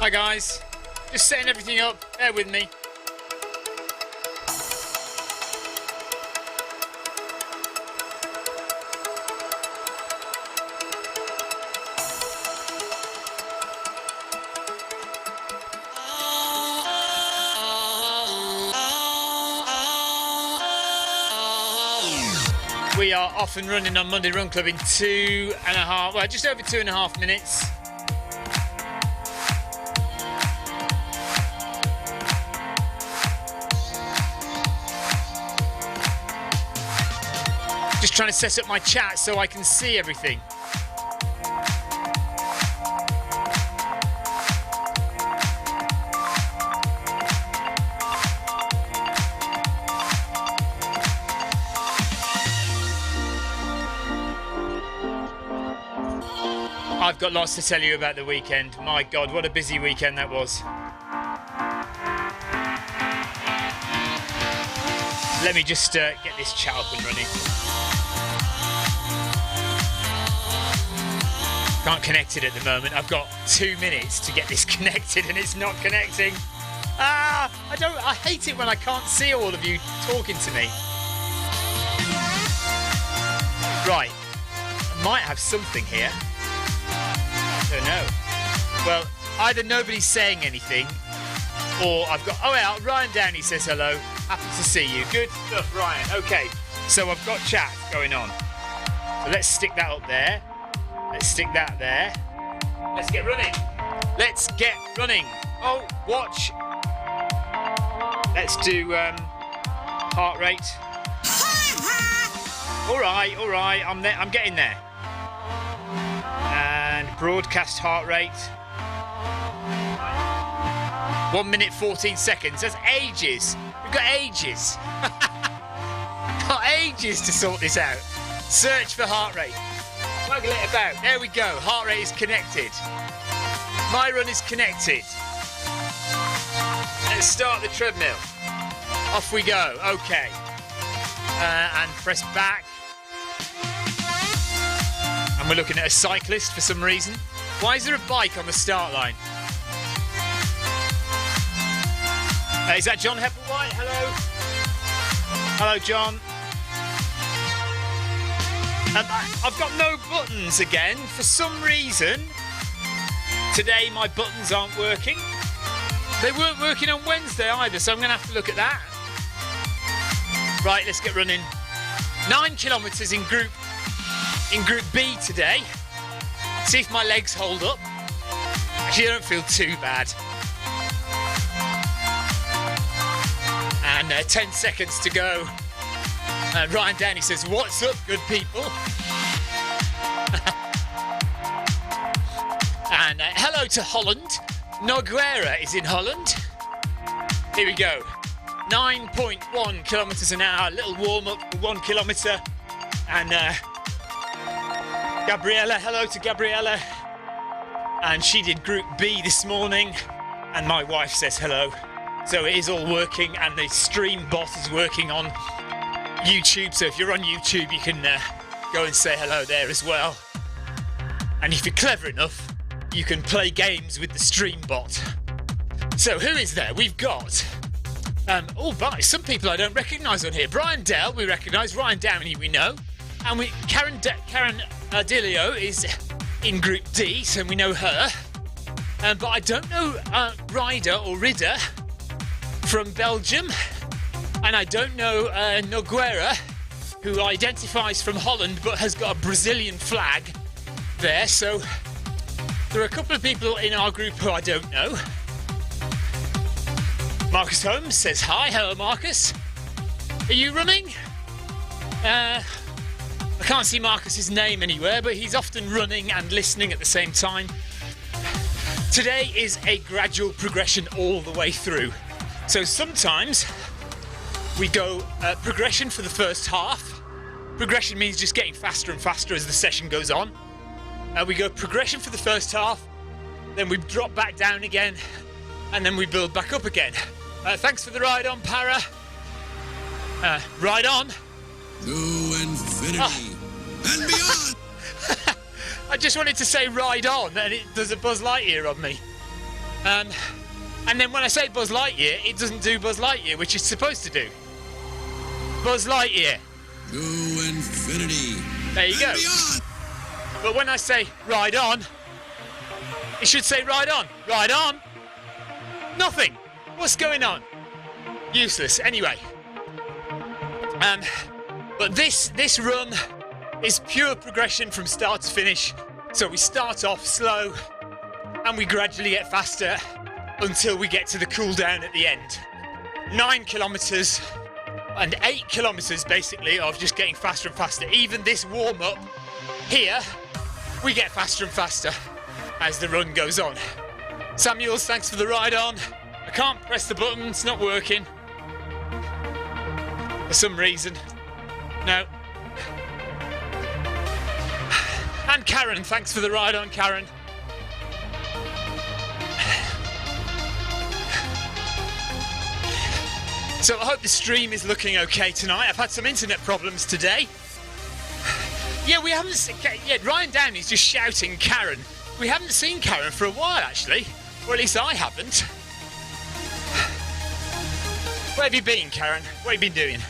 Hi guys, just setting everything up, bear with me. We are off and running on Monday Run Club in just over 2.5 minutes. Just trying to set up my chat so I can see everything. I've got lots to tell you about the weekend. My God, what a busy weekend that was. Let me just get this chat up and running. Can't connect it at the moment. I've got 2 minutes to get this connected and it's not connecting. I hate it when I can't see all of you talking to me. Right, I might have something here. I don't know. Well, either nobody's saying anything or I've got... Oh yeah, Ryan Downey says hello. Happy to see you. Good stuff, Ryan. Okay, so I've got chat going on. So let's stick that up there. Let's stick that there. Let's get running. Let's get running. Oh, watch. Let's do heart rate. All right. I'm getting there. And broadcast heart rate. 1 minute 14 seconds. That's ages. We've got ages. Got ages to sort this out. Search for heart rate. Waggle it about. There we go. Heart rate is connected. My run is connected. Let's start the treadmill. Off we go. Okay. And press back. And we're looking at a cyclist for some reason. Why is there a bike on the start line? Is that John Hepplewhite? Hello. Hello, John. I've got no buttons again. For some reason, today my buttons aren't working. They weren't working on Wednesday either, so I'm going to have to look at that. Right, let's get running. 9 kilometres in Group B today. See if my legs hold up. Actually, I don't feel too bad. And 10 seconds to go. Ryan Downey says, "What's up, good people?" And hello to Holland. Noguera is in Holland. Here we go. 9.1 kilometres an hour. Little warm up for 1 kilometre. And Gabriella, hello to Gabriella. And she did Group B this morning. And my wife says hello. So it is all working, and the stream bot is working on YouTube. So if you're on YouTube, you can go and say hello there as well. And if you're clever enough, you can play games with the stream bot. So who is there? We've got some people I don't recognise on here. Brian Dell, we recognise. Ryan Downey, we know. And Karen Ardilio is in Group D, so we know her. But I don't know Ridder from Belgium. And I don't know Noguera, who identifies from Holland but has got a Brazilian flag there. So there are a couple of people in our group who I don't know. Marcus Holmes says hi. Hello, Marcus. Are you running? I can't see Marcus's name anywhere, but he's often running and listening at the same time. Today is a gradual progression all the way through. So sometimes we go progression for the first half. Progression means just getting faster and faster as the session goes on. We go progression for the first half, then we drop back down again, and then we build back up again. Thanks for the ride on, Para. Ride on. To infinity and beyond. I just wanted to say ride on, and there's a Buzz Lightyear on me. And then when I say Buzz Lightyear, it doesn't do Buzz Lightyear, which it's supposed to do. Buzz Lightyear. To infinity. There you go. Beyond. But when I say ride on, it should say ride on. Ride on. Nothing. What's going on? Useless. Anyway. But this run is pure progression from start to finish. So we start off slow and we gradually get faster until we get to the cool down at the end. 9 kilometres and 8 kilometres basically of just getting faster and faster. Even this warm up here, we get faster and faster as the run goes on. Samuels, thanks for the ride on. I can't press the button, it's not working. For some reason. No. And Karen, thanks for the ride on, Karen. So I hope the stream is looking okay tonight. I've had some internet problems today. Yeah, we haven't seen... Yeah, Ryan Downey's just shouting Karen. We haven't seen Karen for a while, actually. Or at least I haven't. Where have you been, Karen? What have you been doing?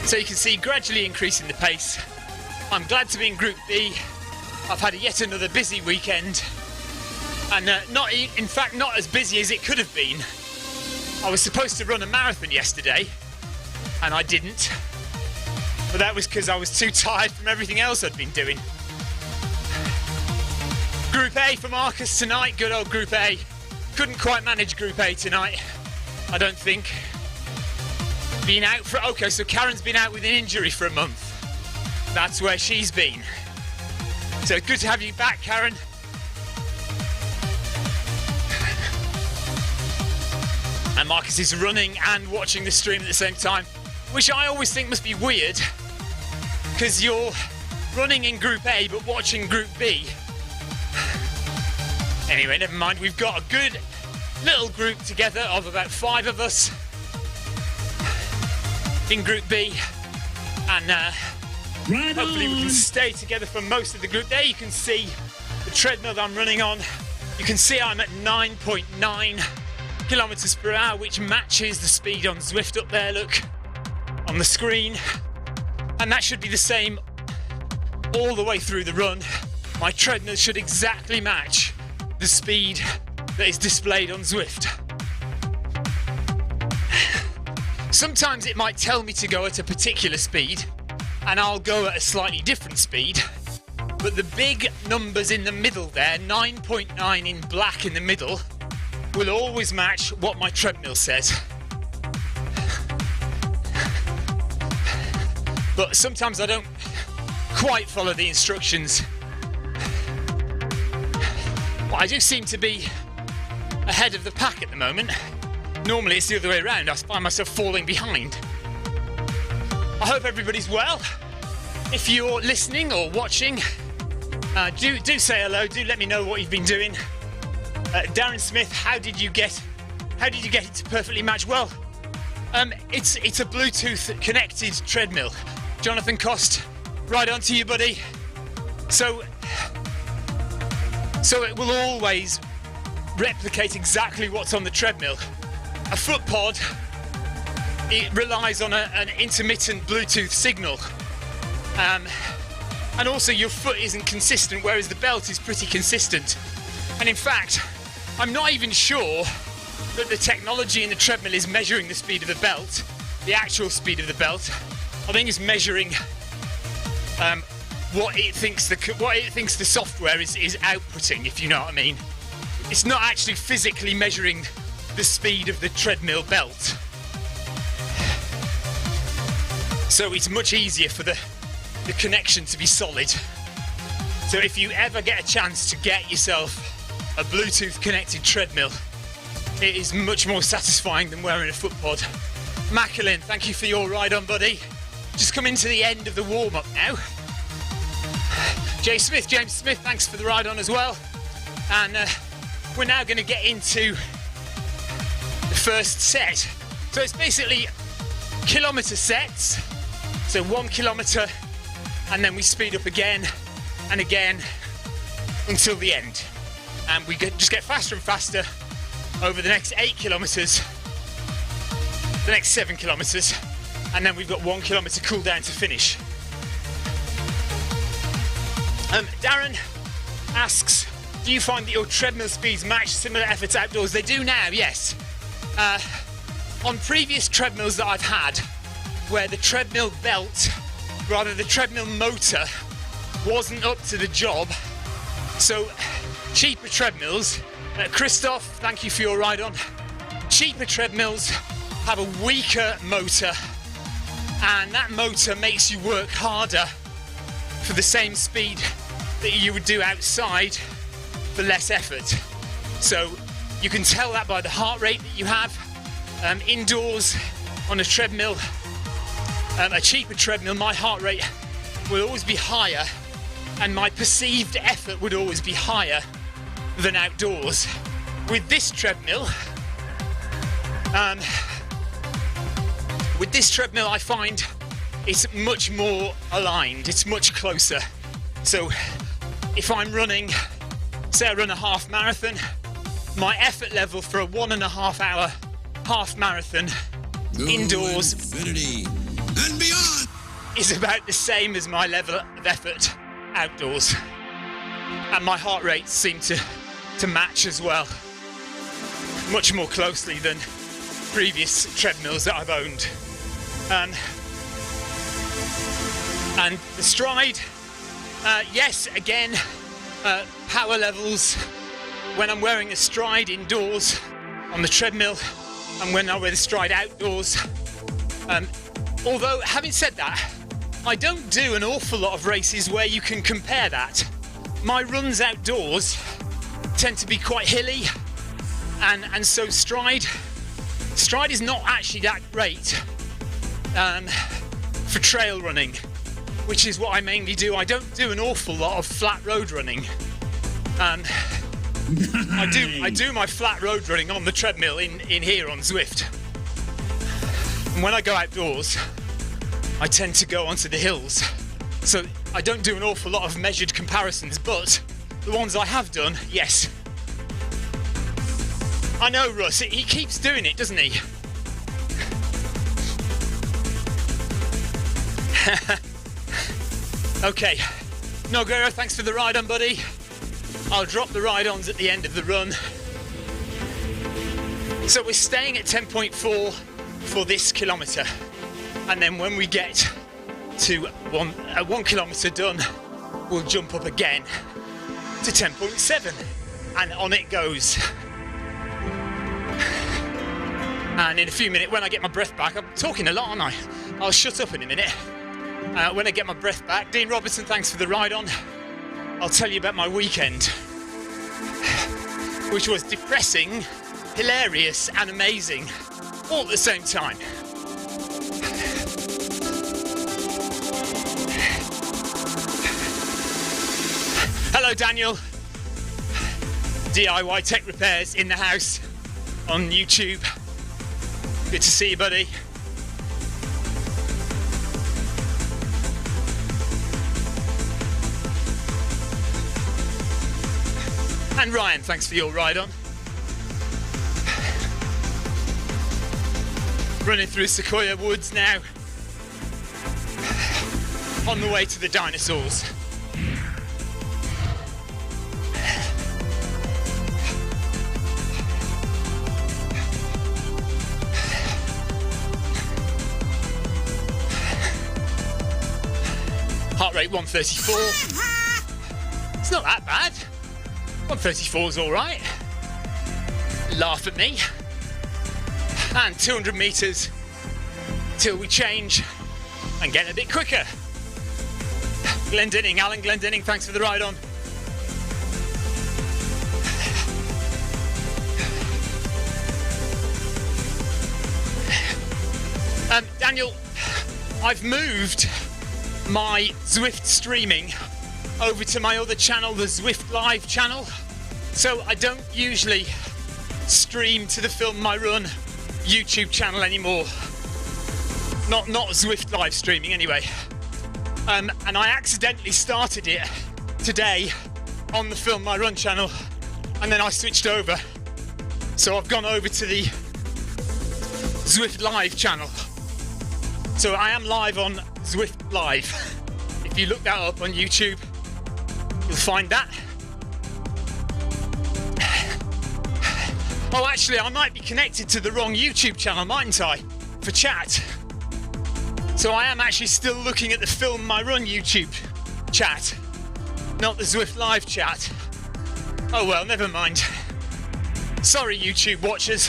So you can see gradually increasing the pace. I'm glad to be in Group B. I've had yet another busy weekend. And in fact, not as busy as it could have been. I was supposed to run a marathon yesterday, and I didn't. But that was because I was too tired from everything else I'd been doing. Group A for Marcus tonight, good old Group A. Couldn't quite manage Group A tonight, I don't think. Been out for... Okay, so Karen's been out with an injury for a month. That's where she's been. So good to have you back, Karen. And Marcus is running and watching the stream at the same time, which I always think must be weird, because you're running in Group A but watching Group B. Anyway, never mind. We've got a good little group together of about 5 of us in Group B, and hopefully we can stay together for most of the group. There you can see the treadmill that I'm running on. You can see I'm at 9.9 kilometres per hour, which matches the speed on Zwift up there, look, on the screen. And that should be the same all the way through the run. My treadmill should exactly match the speed that is displayed on Zwift. Sometimes it might tell me to go at a particular speed, and I'll go at a slightly different speed. But the big numbers in the middle there, 9.9 in black in the middle, will always match what my treadmill says. But sometimes I don't quite follow the instructions. Well, I do seem to be ahead of the pack at the moment. Normally it's the other way around. I find myself falling behind. I hope everybody's well. If you're listening or watching, do say hello. Do let me know what you've been doing. Darren Smith, how did you get it to perfectly match? Well, it's a Bluetooth connected treadmill. Jonathan Cost, right on to you, buddy. So it will always replicate exactly what's on the treadmill. A foot pod, it relies on an intermittent Bluetooth signal. And also your foot isn't consistent, whereas the belt is pretty consistent. And in fact, I'm not even sure that the technology in the treadmill is measuring the speed of the belt, the actual speed of the belt. I think it's measuring what it thinks the software is outputting, if you know what I mean. It's not actually physically measuring the speed of the treadmill belt. So it's much easier for the connection to be solid. So if you ever get a chance to get yourself a Bluetooth connected treadmill, it is much more satisfying than wearing a foot pod. Macklin, thank you for your ride on, buddy. Just coming to the end of the warm-up now. James Smith, thanks for the ride on as well. And we're now going to get into the first set. So it's basically kilometre sets. So 1 kilometre and then we speed up again and again until the end. And we just get faster and faster over the next 8 kilometres, the next 7 kilometres, and then we've got 1 kilometre cool down to finish. Darren asks, do you find that your treadmill speeds match similar efforts outdoors? They do now, yes. On previous treadmills that I've had, where the treadmill belt, rather the treadmill motor, wasn't up to the job, so cheaper treadmills, Christoph, thank you for your ride on. Cheaper treadmills have a weaker motor, and that motor makes you work harder for the same speed that you would do outside for less effort. So you can tell that by the heart rate that you have. Indoors on a treadmill, a cheaper treadmill, my heart rate will always be higher and my perceived effort would always be higher than outdoors. With this treadmill, I find it's much more aligned, it's much closer. So if I'm running, say I run a half marathon, my effort level for a 1.5 hour half marathon indoors infinity and beyond is about the same as my level of effort outdoors. And my heart rates seem to match as well, much more closely than previous treadmills that I've owned. And the stride, yes, again, power levels when I'm wearing a stride indoors on the treadmill and when I wear the stride outdoors. Although, having said that, I don't do an awful lot of races where you can compare that. My runs outdoors tend to be quite hilly, and so stride is not actually that great for trail running, which is what I mainly do. I don't do an awful lot of flat road running. I do my flat road running on the treadmill in here on Zwift. And when I go outdoors, I tend to go onto the hills. So I don't do an awful lot of measured comparisons, but the ones I have done, yes. I know Russ, he keeps doing it, doesn't he? Okay, Noguera, thanks for the ride on, buddy. I'll drop the ride-ons at the end of the run. So we're staying at 10.4 for this kilometre, and then when we get to 1 kilometre done, we'll jump up again to 10.7, and on it goes. And in a few minutes, when I get my breath back, I'm talking a lot, aren't I? I'll shut up in a minute. When I get my breath back, Dean Robertson, thanks for the ride on. I'll tell you about my weekend, which was depressing, hilarious and amazing all at the same time. Hello Daniel, DIY Tech Repairs in the house on YouTube. Good to see you, buddy. And Ryan, thanks for your ride on. Running through Sequoia Woods now. On the way to the dinosaurs. Heart rate 134. It's not that bad. 134 is all right. Laugh at me. And 200 metres till we change and get a bit quicker. Glendinning, Alan Glendinning, thanks for the ride on. Daniel, I've moved my Zwift streaming over to my other channel, the Zwift Live channel. So I don't usually stream to the Film My Run YouTube channel anymore. Not Zwift live streaming anyway. and I accidentally started it today on the Film My Run channel, and then I switched over. So I've gone over to the Zwift Live channel. So I am live on Zwift Live. If you look that up on YouTube, you'll find that. Oh, actually, I might be connected to the wrong YouTube channel, mightn't I? For chat. So I am actually still looking at the Film My Run YouTube chat, not the Zwift Live chat. Oh well, never mind. Sorry, YouTube watchers.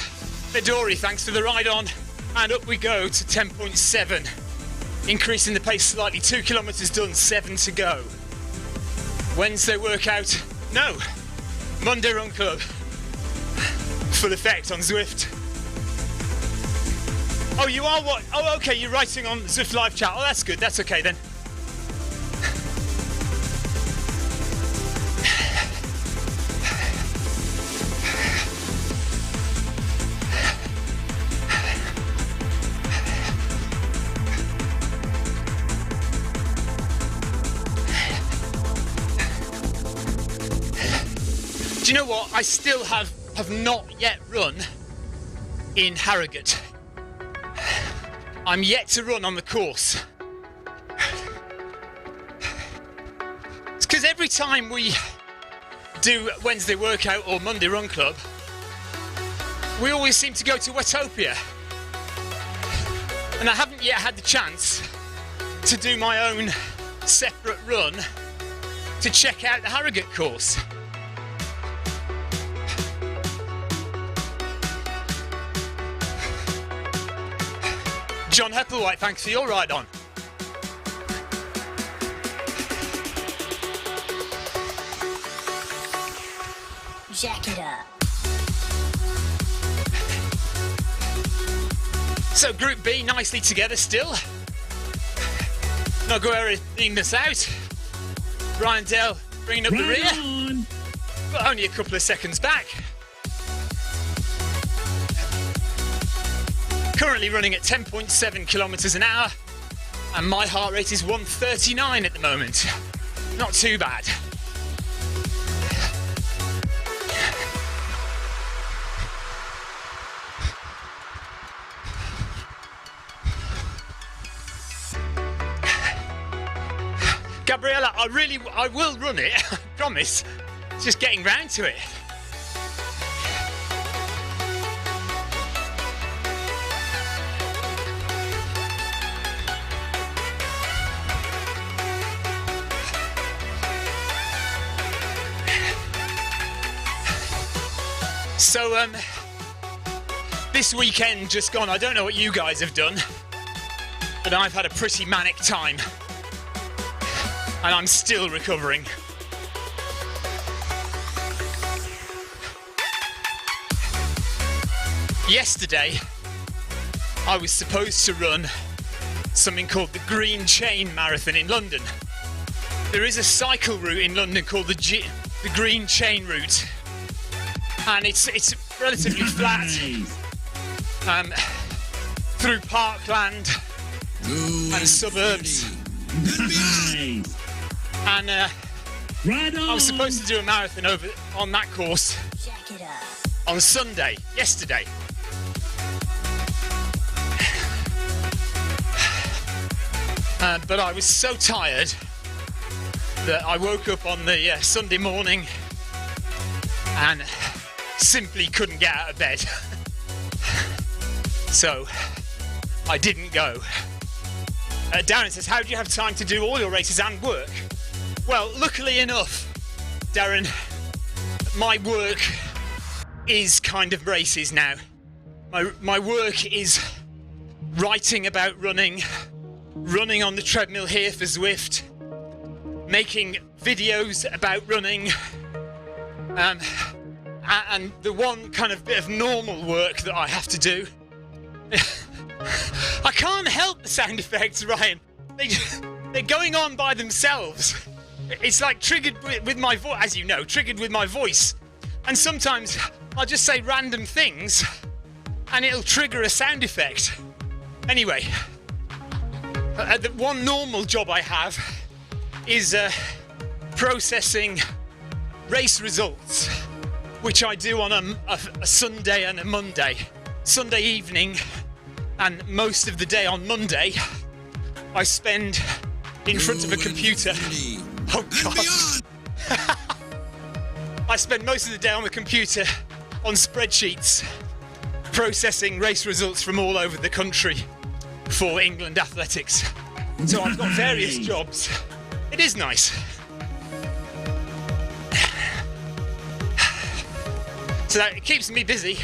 Midori, thanks for the ride on. And up we go to 10.7. Increasing the pace slightly, 2 kilometres done, 7 to go. Wednesday workout, no. Monday Run Club. Full effect on Zwift. Oh, you are what? Oh, okay, you're writing on the Zwift Live chat. Oh, that's good, that's okay then. Do you know what? I still have not yet run in Harrogate. I'm yet to run on the course. It's because every time we do Wednesday workout or Monday Run Club, we always seem to go to Watopia. And I haven't yet had the chance to do my own separate run to check out the Harrogate course. John Hepplewhite, thanks for your ride on. Jack it up. So Group B nicely together still. Noguera leading us out. Brian Dell bringing up the rear. But only a couple of seconds back. Currently running at 10.7 kilometres an hour, and my heart rate is 139 at the moment. Not too bad. Gabriella, I will run it, I promise. It's just getting round to it. So, this weekend just gone, I don't know what you guys have done, but I've had a pretty manic time, and I'm still recovering. Yesterday, I was supposed to run something called the Green Chain Marathon in London. There is a cycle route in London called the Green Chain Route. And it's relatively flat, through parkland and suburbs. And I was supposed to do a marathon over on that course on Sunday, yesterday. But I was so tired that I woke up on the Sunday morning and simply couldn't get out of bed. So I didn't go. Darren says, how do you have time to do all your races and work? Well, luckily enough, Darren, my work is kind of races now. My work is writing about running on the treadmill here for Zwift, making videos about running, and the one kind of bit of normal work that I have to do. I can't help the sound effects, Ryan. They're going on by themselves. It's like triggered with my voice, as you know, triggered with my voice. And sometimes I'll just say random things and it'll trigger a sound effect. Anyway, The one normal job I have is processing race results, which I do on a Sunday and a Monday. Sunday evening and most of the day on Monday, I spend in front of a computer. Oh God. I spend most of the day on the computer on spreadsheets, processing race results from all over the country for England athletics. So I've got various jobs. It is nice. So that it keeps me busy.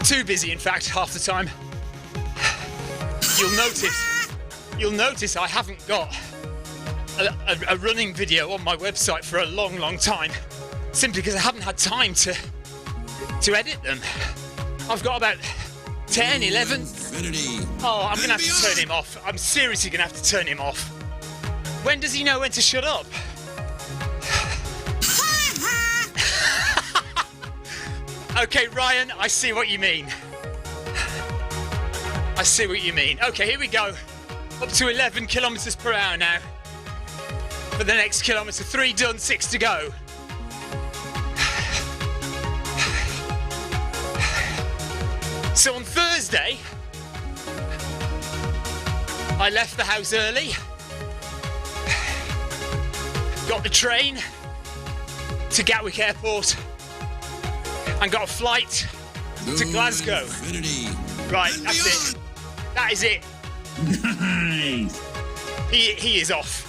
Too busy, in fact, half the time. You'll notice I haven't got a running video on my website for a long, long time, simply because I haven't had time to edit them. I've got about 10, 11. Oh, I'm gonna have to turn him off. I'm seriously gonna have to turn him off. When does he know when to shut up? Okay, Ryan, I see what you mean. I see what you mean. Okay, here we go. Up to 11 kilometres per hour now. For the next kilometre, 3 done, 6 to go. So on Thursday, I left the house early, got the train to Gatwick Airport, and got a flight to Glasgow. Right, that's it. That is it. Nice. He is off.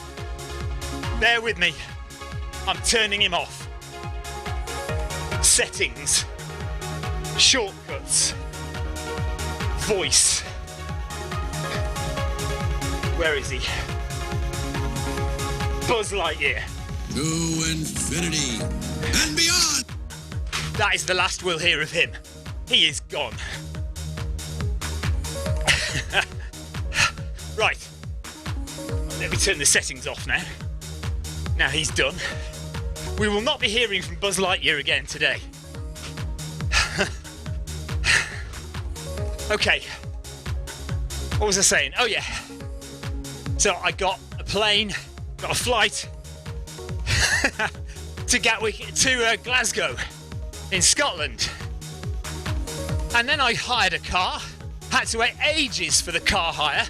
Bear with me. I'm turning him off. Settings. Shortcuts. Voice. Where is he? Buzz Lightyear. To infinity and beyond. That is the last we'll hear of him. He is gone. Right. Let me turn the settings off now. Now he's done. We will not be hearing from Buzz Lightyear again today. Okay. What was I saying? Oh yeah. So I got a plane, got a flight to Glasgow in Scotland. And then I hired a car. Had to wait ages for the car hire.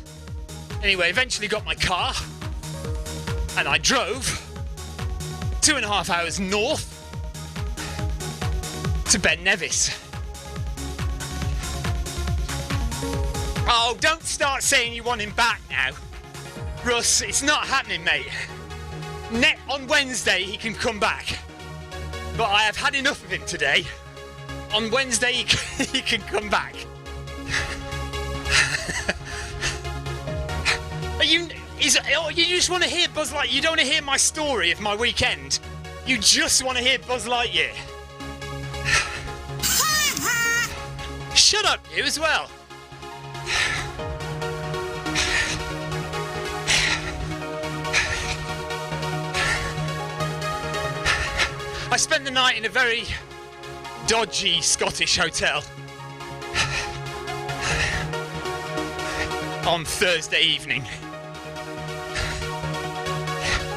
Anyway, eventually got my car and I drove 2.5 hours north to Ben Nevis. Oh, don't start saying you want him back now. Russ, it's not happening, mate. On Wednesday he can come back. But I have had enough of him today. On Wednesday he can come back. You just want to hear Buzz Lightyear? You don't want to hear my story of my weekend? You just want to hear Buzz Lightyear? Shut up, you as well. I spent the night in a very dodgy Scottish hotel on Thursday evening.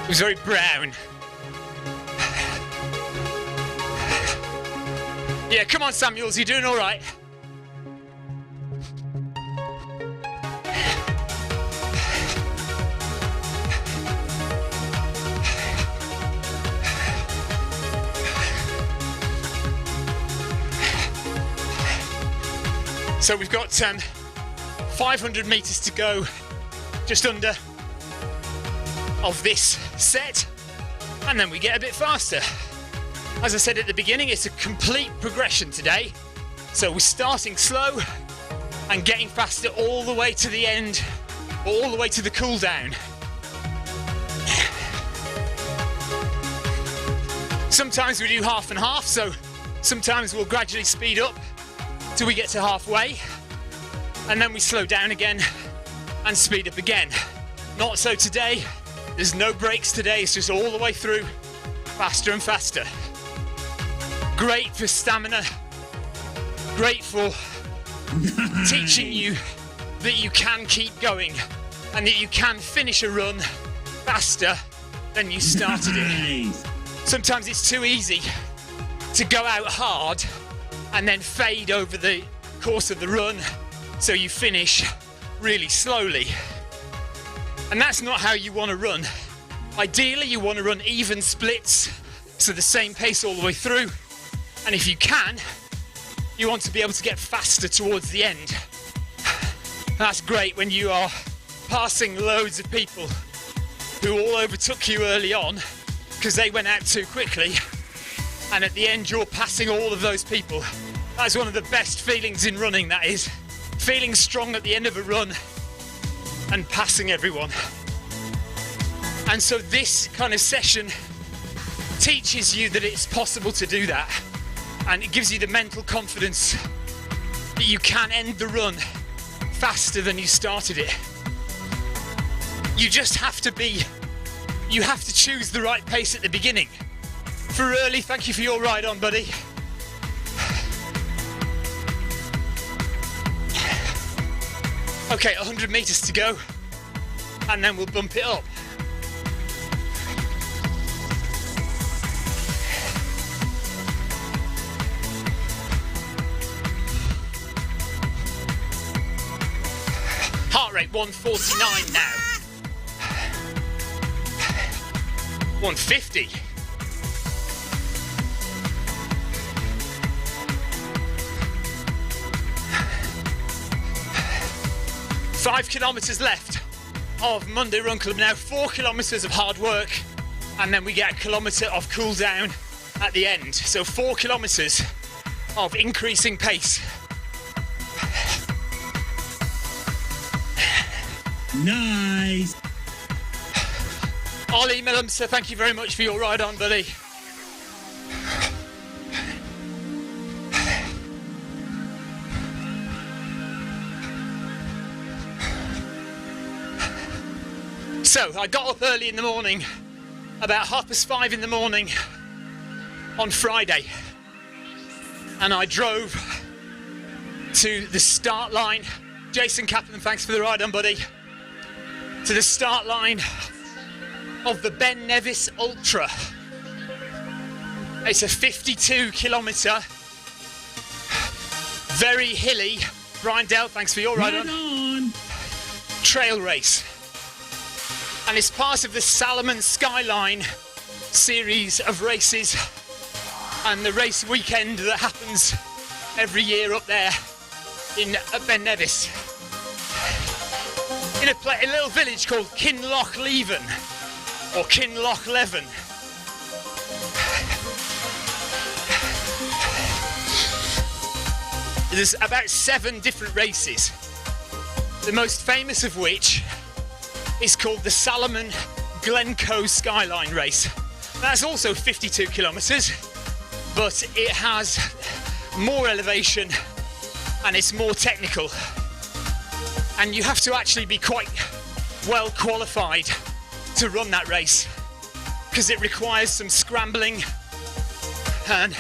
It was very brown. Yeah, come on, Samuels, you doing all right? So we've got 500 metres to go, just under, of this set, and then we get a bit faster. As I said at the beginning, it's a complete progression today. So we're starting slow and getting faster all the way to the end, all the way to the cool down. Sometimes we do half and half, so sometimes we'll gradually speed up till we get to halfway, and then we slow down again and speed up again. Not so today. There's no breaks today, it's just all the way through, faster and faster. Great for stamina, great for teaching you that you can keep going and that you can finish a run faster than you started it. Nice. Sometimes it's too easy to go out hard and then fade over the course of the run, so you finish really slowly. And that's not how you want to run. Ideally, you want to run even splits, so the same pace all the way through. And if you can, you want to be able to get faster towards the end. That's great when you are passing loads of people who all overtook you early on because they went out too quickly, and at the end you're passing all of those people. That's one of the best feelings in running, that is. Feeling strong at the end of a run and passing everyone. And so this kind of session teaches you that it's possible to do that, and it gives you the mental confidence that you can end the run faster than you started it. You just have to choose the right pace at the beginning. For early, thank you for your ride on, buddy. Okay, 100 meters to go, and then we'll bump it up. Heart rate 149 now. 150. Five kilometres left of Monday Run Club now. 4 kilometres of hard work, and then we get a kilometre of cool down at the end. So 4 kilometres of increasing pace. Nice. Ollie Millamser, thank you very much for your ride on, buddy. So I got up early in the morning, about 5:30 in the morning on Friday, and I drove to the start line. Jason Kaplan, thanks for the ride on, buddy. To the start line of the Ben Nevis Ultra. It's a 52 kilometre, very hilly, Brian Dell, thanks for your ride on, trail race. And it's part of the Salomon Skyline series of races and the race weekend that happens every year up there in Ben Nevis. In a little village called Kinlochleven, or Kinlochleven. There's about 7 different races, the most famous of which is called the Salomon Glencoe Skyline Race. That's also 52 kilometres, but it has more elevation and it's more technical. And you have to actually be quite well qualified to run that race because it requires some scrambling and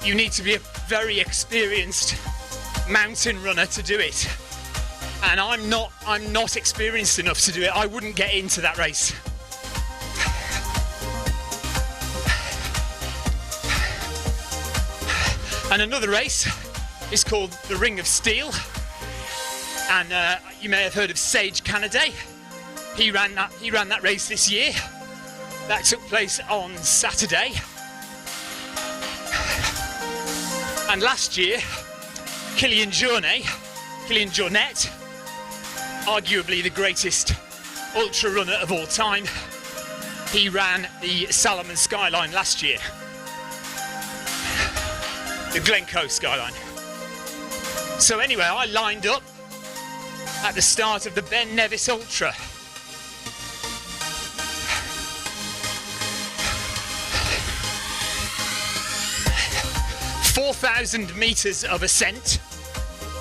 you need to be a very experienced mountain runner to do it. And I'm not experienced enough to do it. I wouldn't get into that race. And another race is called the Ring of Steel. And you may have heard of Sage Canaday. He ran that race this year. That took place on Saturday. And last year, Kilian Jornet, arguably the greatest ultra runner of all time, he ran the Salomon Skyline last year. The Glencoe Skyline. So anyway, I lined up at the start of the Ben Nevis Ultra. ,4,000 metres of ascent,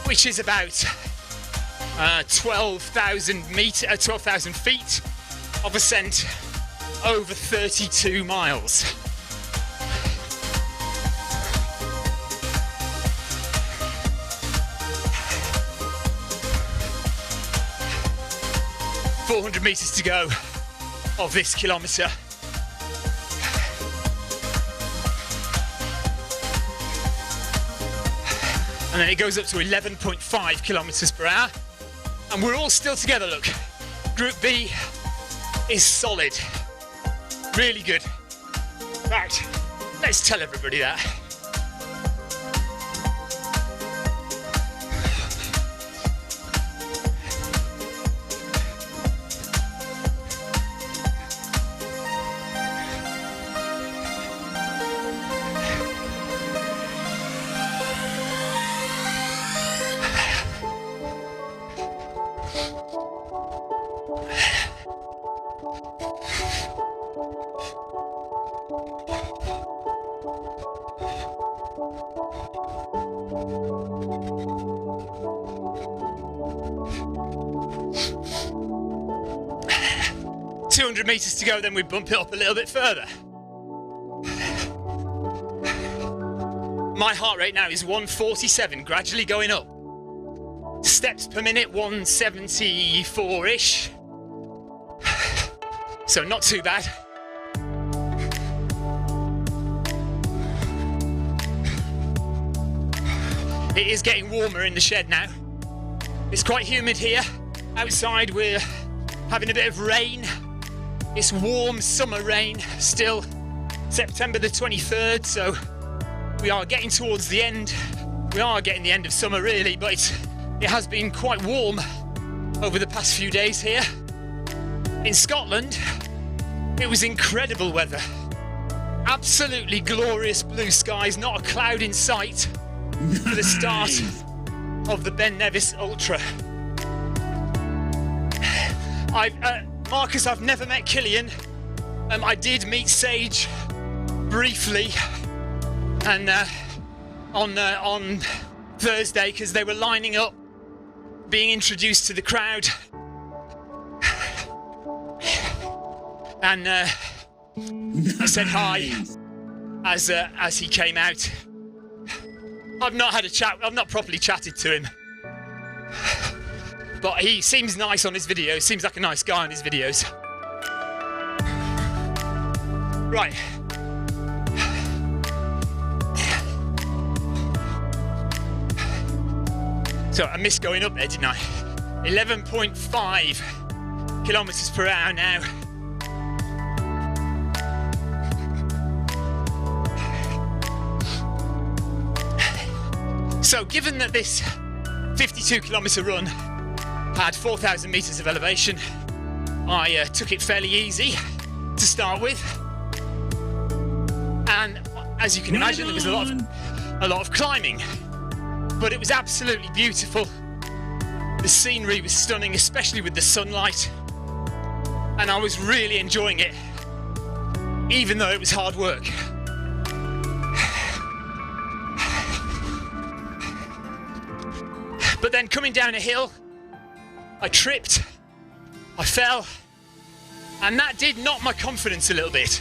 which is about 12,000 feet of ascent over 32 miles. 400 metres to go of this kilometre. And then it goes up to 11.5 kilometres per hour. And we're all still together, look. Group B is solid. Really good. Right, let's tell everybody that. Meters to go, then we bump it up a little bit further. My heart rate now is 147, gradually going up. Steps per minute, 174-ish. So not too bad. It is getting warmer in the shed now. It's quite humid here. Outside we're having a bit of rain. It's warm summer rain still, September the 23rd, so we are getting towards the end. We are getting the end of summer really, but it has been quite warm over the past few days here. In Scotland, it was incredible weather. Absolutely glorious blue skies, not a cloud in sight for the start of the Ben Nevis Ultra. Marcus, I've never met Killian. I did meet Sage briefly, and on Thursday, because they were lining up, being introduced to the crowd, and I said hi as he came out. I've not had a chat. I've not properly chatted to him. But he seems nice on his videos, seems like a nice guy on his videos. Right. So I missed going up there, didn't I? 11.5 kilometres per hour now. So given that this 52 kilometre run had 4,000 metres of elevation, I took it fairly easy to start with, and as you can imagine, there was a lot of climbing, but it was absolutely beautiful. The scenery was stunning, especially with the sunlight, and I was really enjoying it, even though it was hard work. But then coming down a hill, I tripped, I fell, and that did knock my confidence a little bit.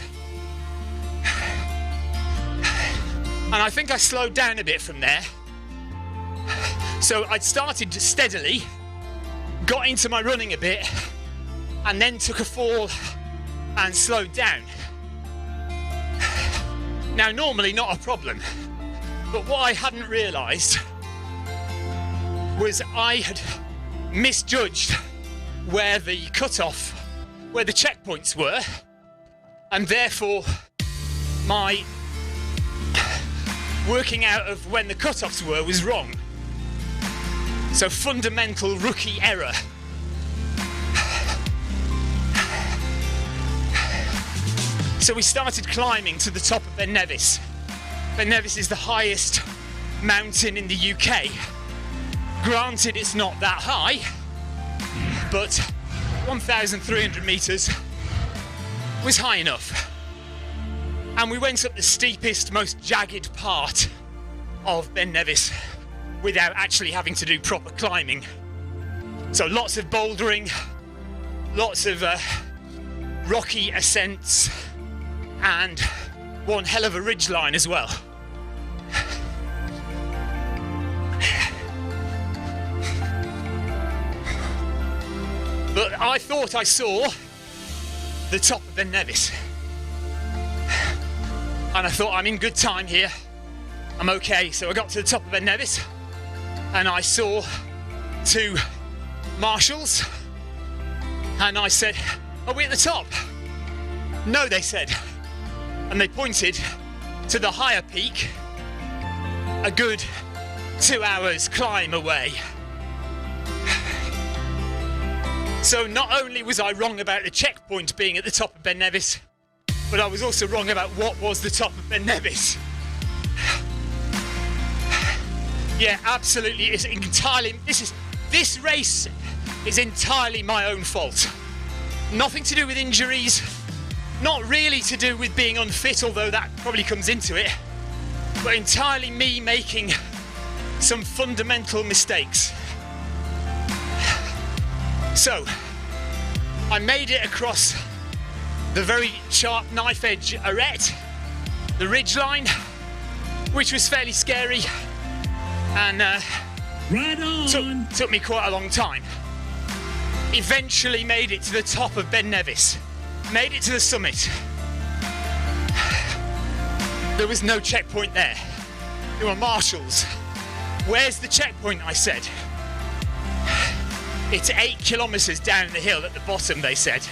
And I think I slowed down a bit from there. So I'd started steadily, got into my running a bit, and then took a fall and slowed down. Now, normally not a problem, but what I hadn't realised was I had misjudged where the cutoff, where the checkpoints were, and therefore my working out of when the cutoffs were was wrong. So fundamental rookie error. So we started climbing to the top of Ben Nevis. Ben Nevis is the highest mountain in the UK. Granted, it's not that high, but 1,300 metres was high enough. And we went up the steepest, most jagged part of Ben Nevis without actually having to do proper climbing. So lots of bouldering, lots of rocky ascents, and one hell of a ridgeline as well. But I thought I saw the top of Ben Nevis. And I thought, I'm in good time here. I'm okay. So I got to the top of Ben Nevis and I saw two marshals and I said, are we at the top? No, they said. And they pointed to the higher peak, a good 2 hours climb away. So not only was I wrong about the checkpoint being at the top of Ben Nevis, but I was also wrong about what was the top of Ben Nevis. Yeah, absolutely. It's entirely. This race is entirely my own fault. Nothing to do with injuries. Not really to do with being unfit, although that probably comes into it. But entirely me making some fundamental mistakes. So, I made it across the very sharp knife edge arête, the ridgeline, which was fairly scary and Right on. took me quite a long time. Eventually made it to the top of Ben Nevis, made it to the summit. There was no checkpoint there. There were marshals. Where's the checkpoint, I said. It's 8 kilometres down the hill at the bottom, they said.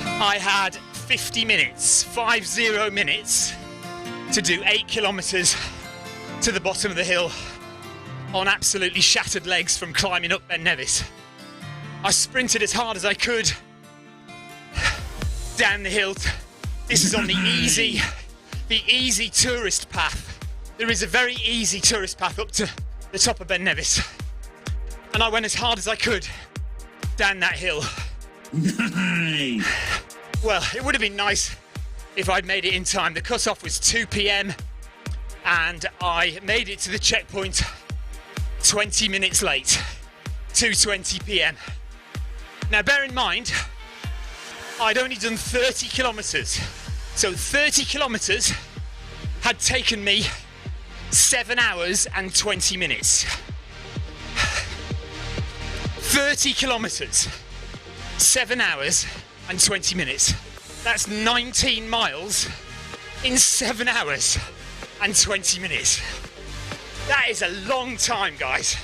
I had 50 minutes to do 8 kilometres to the bottom of the hill on absolutely shattered legs from climbing up Ben Nevis. I sprinted as hard as I could down the hill. This is on the easy tourist path. There is a very easy tourist path up to the top of Ben Nevis. And I went as hard as I could down that hill. Nice. Well, it would have been nice if I'd made it in time. The cut-off was 2 p.m. and I made it to the checkpoint 20 minutes late, 2:20 p.m. Now bear in mind, I'd only done 30 kilometres. So 30 kilometres had taken me 7 hours and 20 minutes. 30 kilometres, 7 hours and 20 minutes. That's 19 miles in 7 hours and 20 minutes. That is a long time, guys.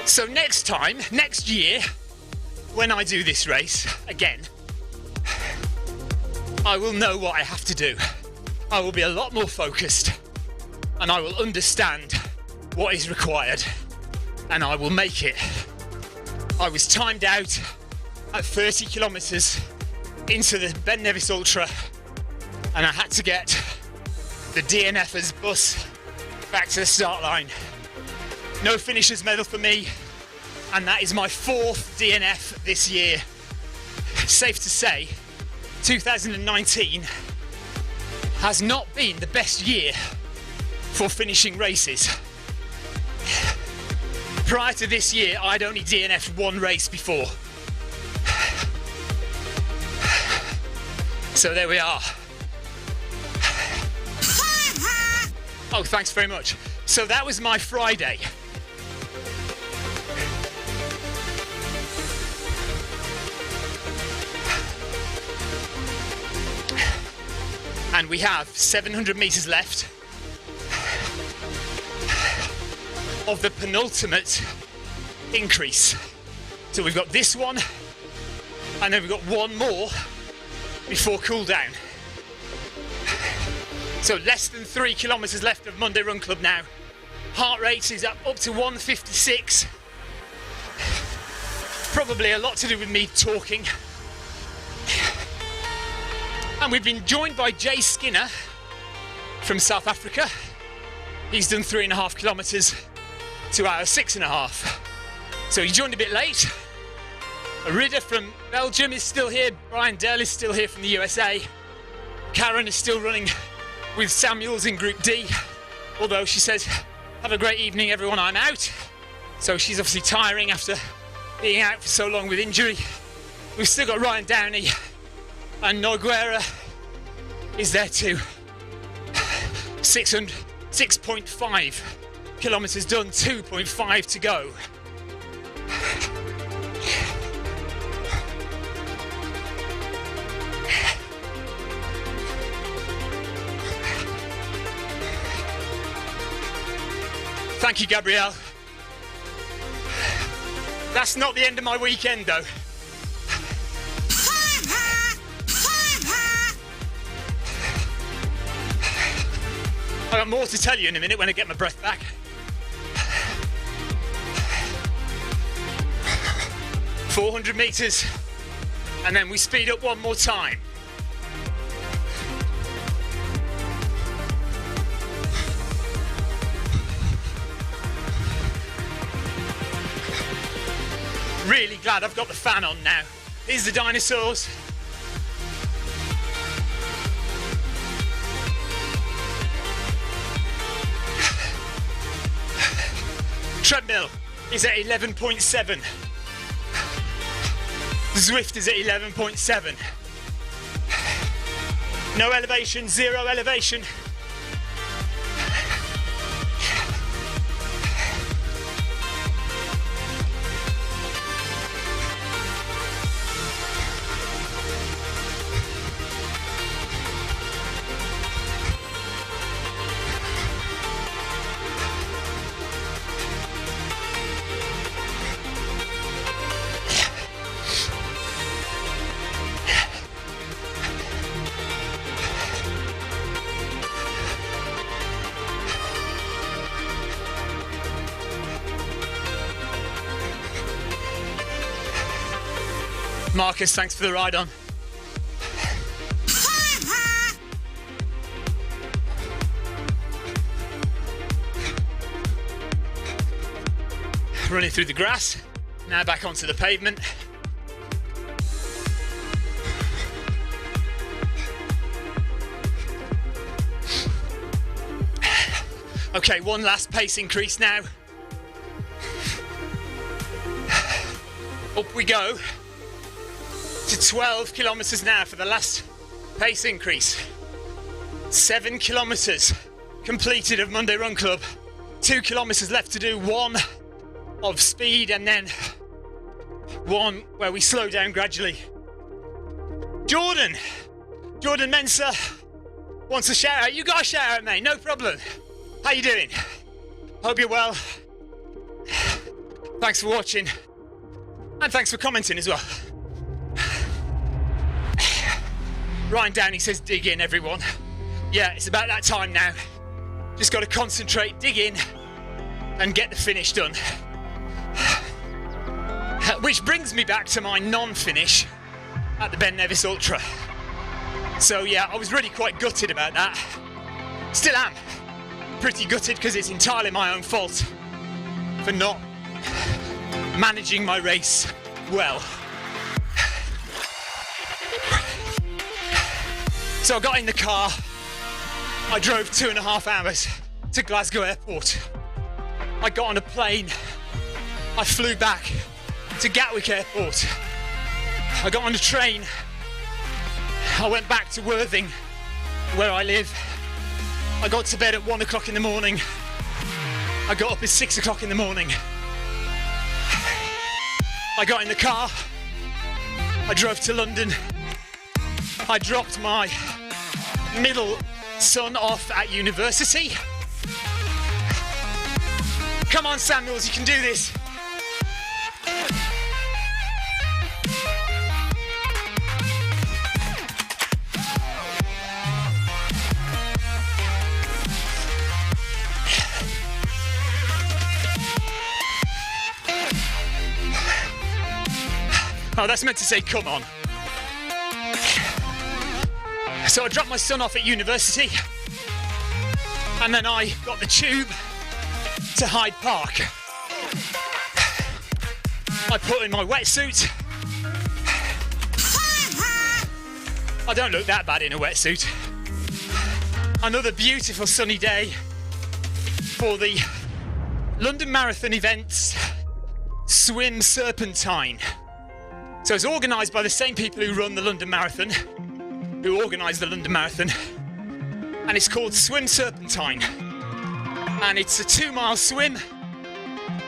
So next year, when I do this race again, I will know what I have to do. I will be a lot more focused and I will understand what is required and I will make it. I was timed out at 30 kilometres into the Ben Nevis Ultra and I had to get the DNF's bus back to the start line. No finisher's medal for me, and that is my 4th DNF this year. Safe to say, 2019 has not been the best year for finishing races. Prior to this year, I'd only DNF'd one race before. So there we are. Oh, thanks very much. So that was my Friday. And we have 700 metres left of the penultimate increase. So we've got this one, and then we've got one more before cool down. So less than 3 kilometres left of Monday Run Club now. Heart rate is up to 156. Probably a lot to do with me talking. And we've been joined by Jay Skinner from South Africa. He's done 3.5 kilometres, 2 hours 6.5. So he joined a bit late. Rida from Belgium is still here. Brian Dell is still here from the USA. Karen is still running with Samuels in Group D. Although she says, have a great evening everyone, I'm out. So she's obviously tiring after being out for so long with injury. We've still got Ryan Downey and Noguera is there too. 6.5 kilometres done, 2.5 to go. Thank you, Gabrielle. That's not the end of my weekend, though. I've got more to tell you in a minute when I get my breath back. "400 metres, and then we speed up one more time. Really glad I've got the fan on now. Here's the dinosaurs. Treadmill is at 11.7. Zwift is at 11.7. No elevation, zero elevation. Marcus, thanks for the ride on. Running through the grass, now back onto the pavement. Okay, one last pace increase now. Up we go to 12 kilometres now for the last pace increase. 7 kilometres completed of Monday Run Club. 2 kilometres left to do, 1 of speed and then 1 where we slow down gradually. Jordan Mensa wants a shout out. You got a shout out, mate, no problem. How you doing? Hope you're well. Thanks for watching and thanks for commenting as well. Ryan Downey says dig in, everyone. Yeah, it's about that time now. Just got to concentrate, dig in and get the finish done. Which brings me back to my non-finish at the Ben Nevis Ultra. So yeah, I was really quite gutted about that. Still am pretty gutted because it's entirely my own fault for not managing my race well. So I got in the car, I drove 2.5 hours to Glasgow Airport. I got on a plane, I flew back to Gatwick Airport. I got on a train, I went back to Worthing, where I live. I got to bed at 1 o'clock in the morning. I got up at 6 o'clock in the morning. I got in the car, I drove to London. I dropped my middle son off at university. Come on, Samuels, you can do this. Oh, that's meant to say come on. So I dropped my son off at university and then I got the tube to Hyde Park. I put in my wetsuit. I don't look that bad in a wetsuit. Another beautiful sunny day for the London Marathon events Swim Serpentine. So it's organised by the same people who run the London Marathon, who organised the London Marathon, and it's called Swim Serpentine. and it's a 2-mile swim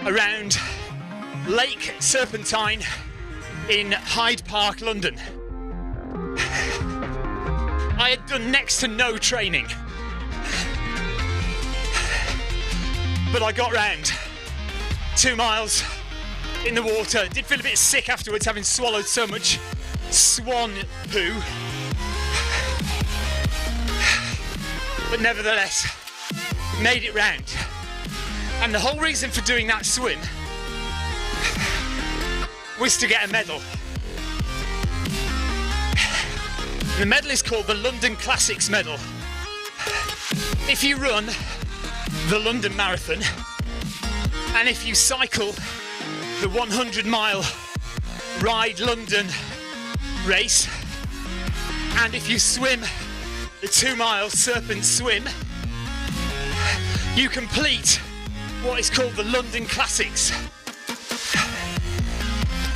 around Lake Serpentine in Hyde Park, London. I had done next to no training, but I got round 2 miles in the water. Did feel a bit sick afterwards, having swallowed so much swan poo, but nevertheless made it round. And the whole reason for doing that swim was to get a medal. The medal is called the London Classics Medal. If you run the London Marathon, and if you cycle the 100-mile Ride London race, and if you swim the 2-mile Serpent Swim, you complete what is called the London Classics,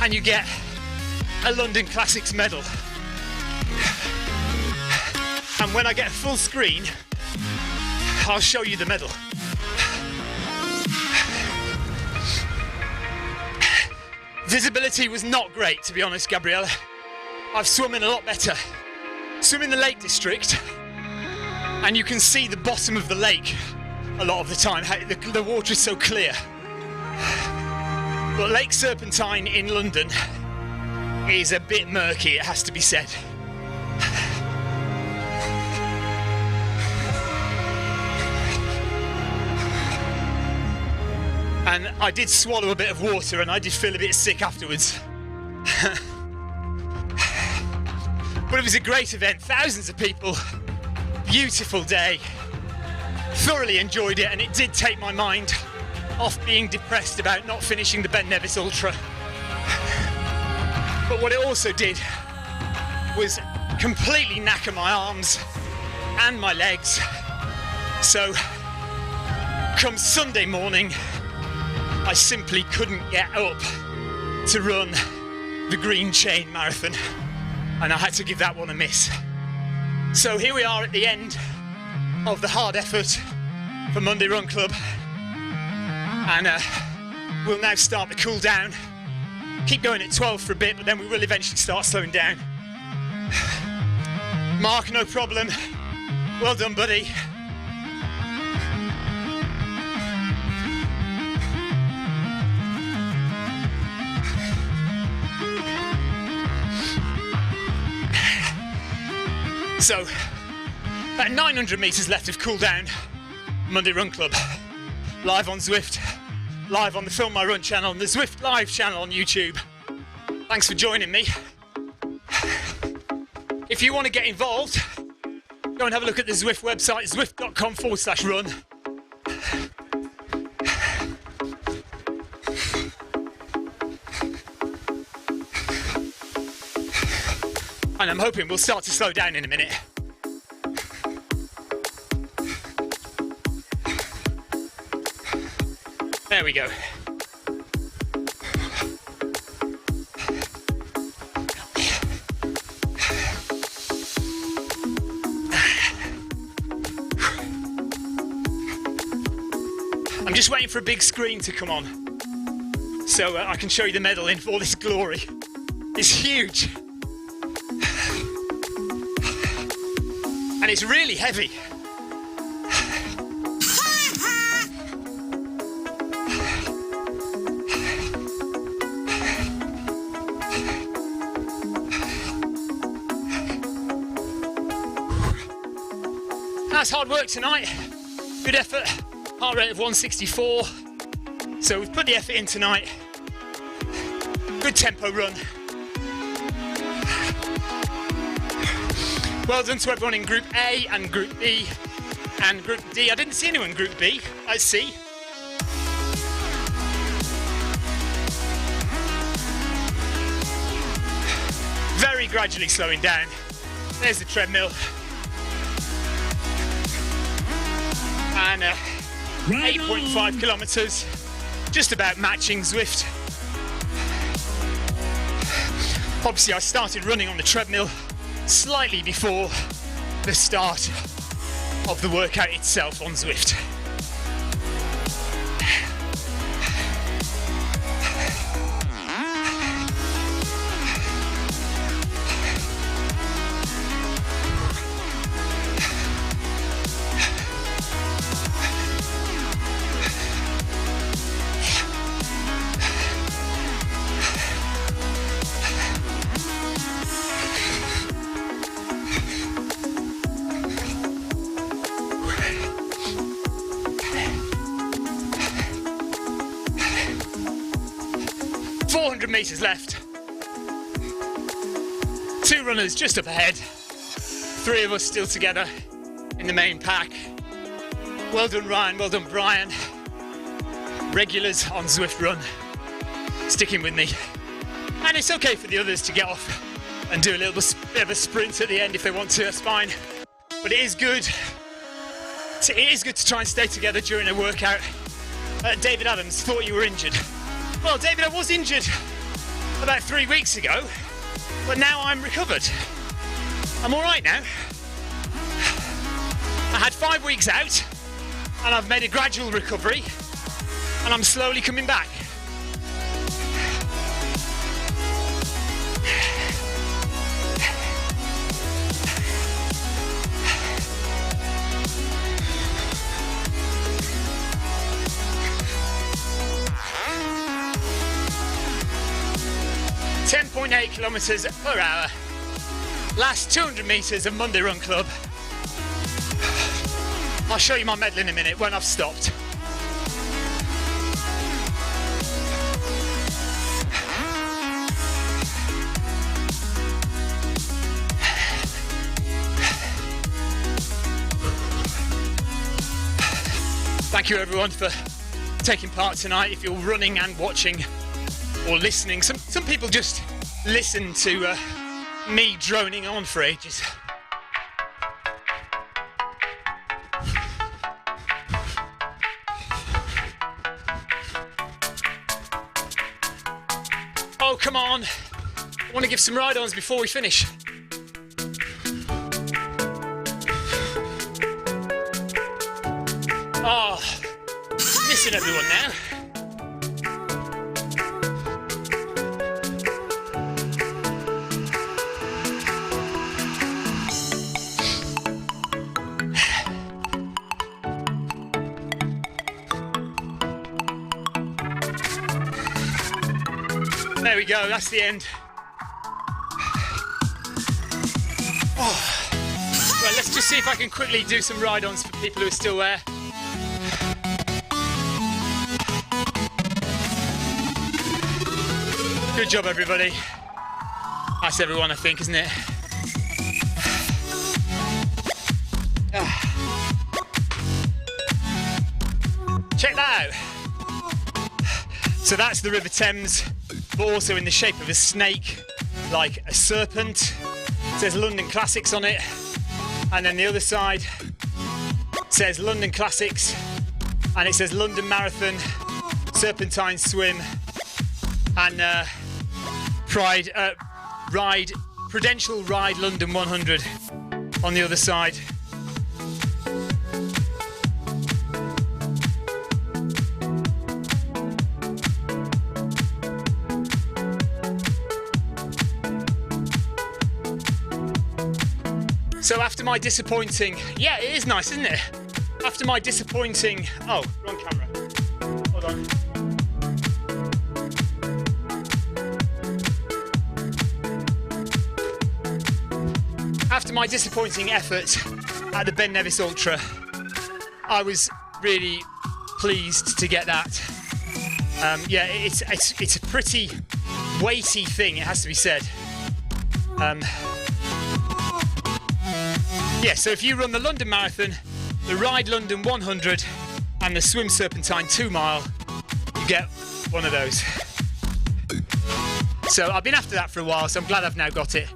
and you get a London Classics medal. And when I get a full screen, I'll show you the medal. Visibility was not great, to be honest, Gabriella. I've swum in a lot better. Swim in the Lake District, and you can see the bottom of the lake a lot of the time. The water is so clear. But Lake Serpentine in London is a bit murky, it has to be said. And I did swallow a bit of water, and I did feel a bit sick afterwards. But it was a great event, thousands of people, beautiful day. Thoroughly enjoyed it, and it did take my mind off being depressed about not finishing the Ben Nevis Ultra. But what it also did was completely knacker my arms and my legs. So come Sunday morning, I simply couldn't get up to run the Green Chain Marathon, and I had to give that one a miss. So here we are at the end of the hard effort for Monday Run Club, and we'll now start the cool down. Keep going at 12 for a bit, but then we will eventually start slowing down. Mark, no problem. Well done, buddy. So, about 900 metres left of cool down. Monday Run Club, live on Zwift, live on the Film My Run channel, and the Zwift Live channel on YouTube. Thanks for joining me. If you want to get involved, go and have a look at the Zwift website, zwift.com/run. And I'm hoping we'll start to slow down in a minute. There we go. I'm just waiting for a big screen to come on so I can show you the medal in all this glory. It's huge. And it's really heavy. That's hard work tonight. Good effort. Heart rate of 164. So we've put the effort in tonight. Good tempo run. Well done to everyone in Group A and Group B and Group D. I didn't see anyone in Group B. I see. Very gradually slowing down. There's the treadmill. And 8.5 kilometres. Just about matching Zwift. Obviously I started running on the treadmill slightly before the start of the workout itself on Zwift. 400 metres left. 2 runners just up ahead. 3 of us still together in the main pack. Well done Ryan, well done Brian. Regulars on Zwift Run, sticking with me. And it's okay for the others to get off and do a little bit of a sprint at the end if they want to, that's fine. But it is good to try and stay together during a workout. David Adams, thought you were injured. Well, David, I was injured about 3 weeks ago, but now I'm recovered. I'm all right now. I had 5 weeks out, and I've made a gradual recovery, and I'm slowly coming back. .8 kilometres per hour. Last 200 metres of Monday Run Club. I'll show you my medal in a minute when I've stopped. Thank you everyone for taking part tonight. If you're running and watching or listening, some people just listen to me droning on for ages. Oh, come on. I want to give some ride-ons before we finish. Oh, missing everyone now. There we go, that's the end. Oh. Right, let's just see if I can quickly do some ride-ons for people who are still there. Good job, everybody. That's everyone, I think, isn't it? Check that out. So that's the River Thames, but also in the shape of a snake, like a serpent. It says London Classics on it. And then the other side says London Classics, and it says London Marathon, Serpentine Swim, and Prudential Ride London 100 on the other side. So after my disappointing, yeah, it is nice, isn't it? After my disappointing, oh, wrong camera. Hold on. After my disappointing effort at the Ben Nevis Ultra, I was really pleased to get that. Yeah, it's a pretty weighty thing, it has to be said. Yeah, so if you run the London Marathon, the Ride London 100 and the Swim Serpentine 2 mile, you get one of those. So I've been after that for a while, so I'm glad I've now got it.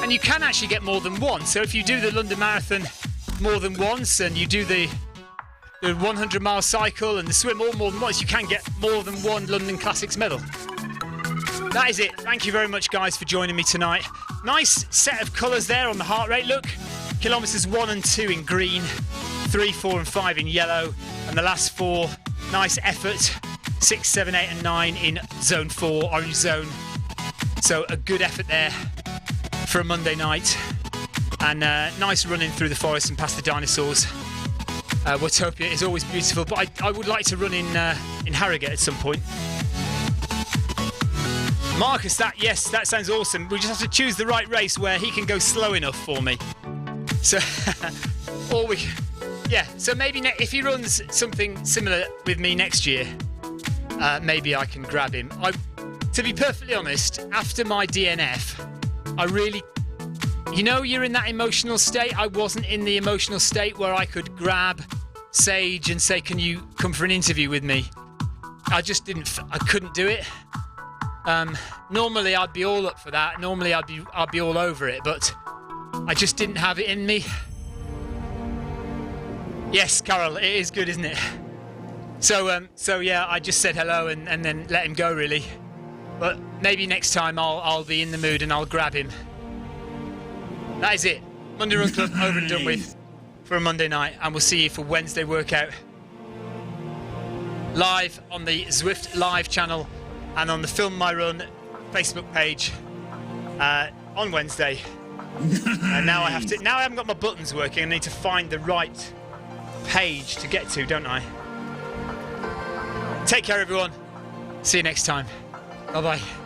And you can actually get more than one. So if you do the London Marathon more than once and you do the 100 mile cycle and the swim all more than once, you can get more than one London Classics medal. That is it. Thank you very much, guys, for joining me tonight. Nice set of colours there on the heart rate, look. Kilometres 1 and 2 in green, 3, 4 and 5 in yellow, and the last 4, nice effort, 6, 7, 8 and 9 in zone 4, orange zone. So a good effort there for a Monday night, and nice running through the forest and past the dinosaurs. Watopia is always beautiful, but I would like to run in Harrogate at some point. Marcus, yes, that sounds awesome. We just have to choose the right race where he can go slow enough for me. So, so maybe if he runs something similar with me next year, maybe I can grab him. to be perfectly honest, after my DNF, I really, you know, you're in that emotional state. I wasn't in the emotional state where I could grab Sage and say, can you come for an interview with me? I just I couldn't do it. Normally I'd be all up for that. Normally I'd be all over it, but I just didn't have it in me. Yes, Carol, it is good, isn't it? So yeah, I just said hello and then let him go, really. But maybe next time I'll be in the mood and I'll grab him. That is it. Monday Run Club over and done with for a Monday night, and we'll see you for Wednesday workout. Live on the Zwift Live channel and on the Film My Run Facebook page on Wednesday. And now I haven't got my buttons working. I need to find the right page to get to, don't I? Take care, everyone. See you next time. Bye-bye.